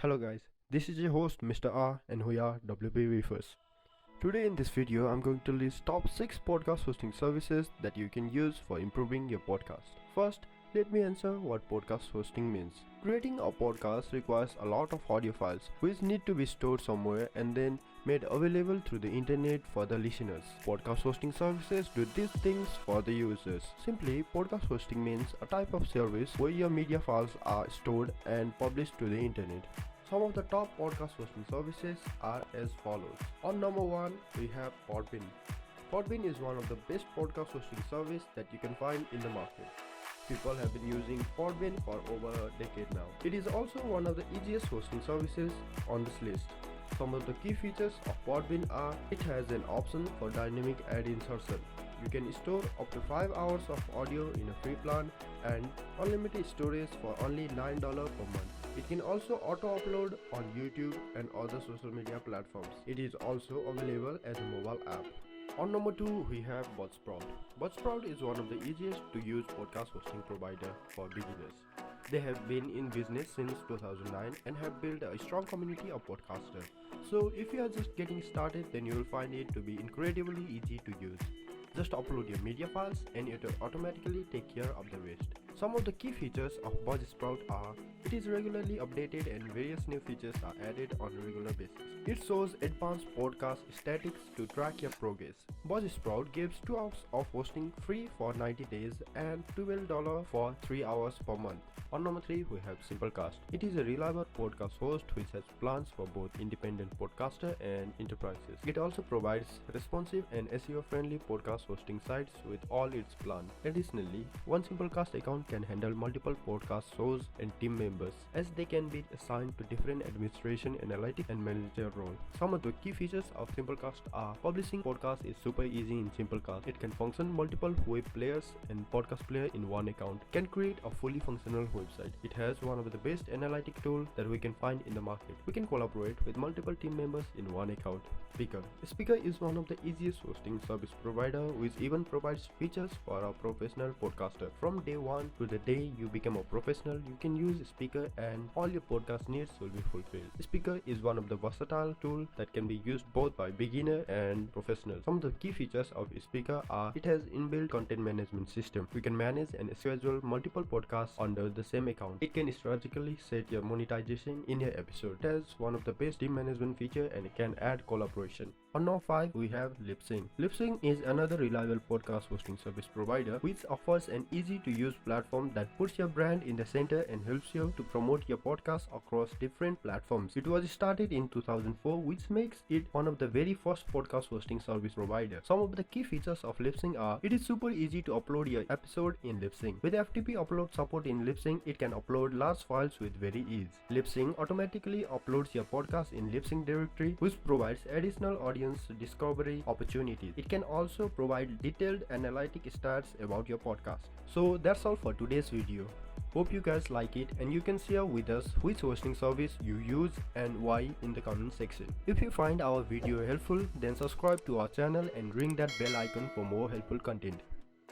Hello guys, this is your host Mr. R and we are WP Reefers. Today in this video I'm going to list top 6 podcast hosting services that you can use for improving your podcast. First, let me answer what podcast hosting means. Creating a podcast requires a lot of audio files which need to be stored somewhere and then made available through the internet for the listeners. Podcast hosting services do these things for the users. Simply, podcast hosting means a type of service where your media files are stored and published to the internet. Some of the top podcast hosting services are as follows. On number 1, we have Podbin. Podbin is one of the best podcast hosting service that you can find in the market. People have been using Podbin for over a decade now. It is also one of the easiest hosting services on this list. Some of the key features of Podbin are it has an option for dynamic ad insertion. You can store up to 5 hours of audio in a free plan and unlimited storage for only $9 per month. It can also auto-upload on YouTube and other social media platforms. It is also available as a mobile app. On number 2, we have Bosssprout. Bosssprout is one of the easiest to use podcast hosting provider for beginners. They have been in business since 2009 and have built a strong community of podcasters. So if you are just getting started, then you will find it to be incredibly easy to use. Just upload your media files and it will automatically take care of the rest. Some of the key features of Bosssprout are it is regularly updated and various new features are added on a regular basis. It shows advanced podcast statistics to track your progress. Bosssprout gives 2 hours of hosting free for 90 days and $12 for 3 hours per month. On number 3, we have Simplecast. It is a reliable podcast host which has plans for both independent podcaster and enterprises. It also provides responsive and SEO-friendly podcast hosting sites with all its plans. Additionally, one Simplecast account can handle multiple podcast shows and team members as they can be assigned to different administration, analytics and manager roles. Some of the key features of Simplecast are publishing podcast is super easy in Simplecast. It can function multiple web players and podcast player in one account. Can create a fully functional website. It has one of the best analytic tools that we can find in the market. We can collaborate with multiple team members in one account. Speaker is one of the easiest hosting service provider which even provides features for a professional podcaster. From day one to the day you become a professional, you can use Speaker and all your podcast needs will be fulfilled. Speaker is one of the versatile tools that can be used both by beginner and professional. Some of the key features of Speaker are it has inbuilt content management system. We can manage and schedule multiple podcasts under the same account. It can strategically set your monetization in your episode. It has one of the best team management feature and it can add collaboration. On number 5, we have Lipsync. Lipsync is another reliable podcast hosting service provider which offers an easy to use platform that puts your brand in the center and helps you to promote your podcast across different platforms. It was started in 2004 which makes it one of the very first podcast hosting service provider. Some of the key features of Lipsync are it is super easy to upload your episode in Lipsync. With FTP upload support in Lipsync, it can upload large files with very ease. Lipsync automatically uploads your podcast in Lipsync directory which provides additional audience discovery opportunities. It can also provide detailed analytic stats about your podcast. So that's all for today's video. Hope you guys like it and you can share with us which hosting service you use and why in the comment section. If you find our video helpful, then subscribe to our channel and ring that bell icon for more helpful content.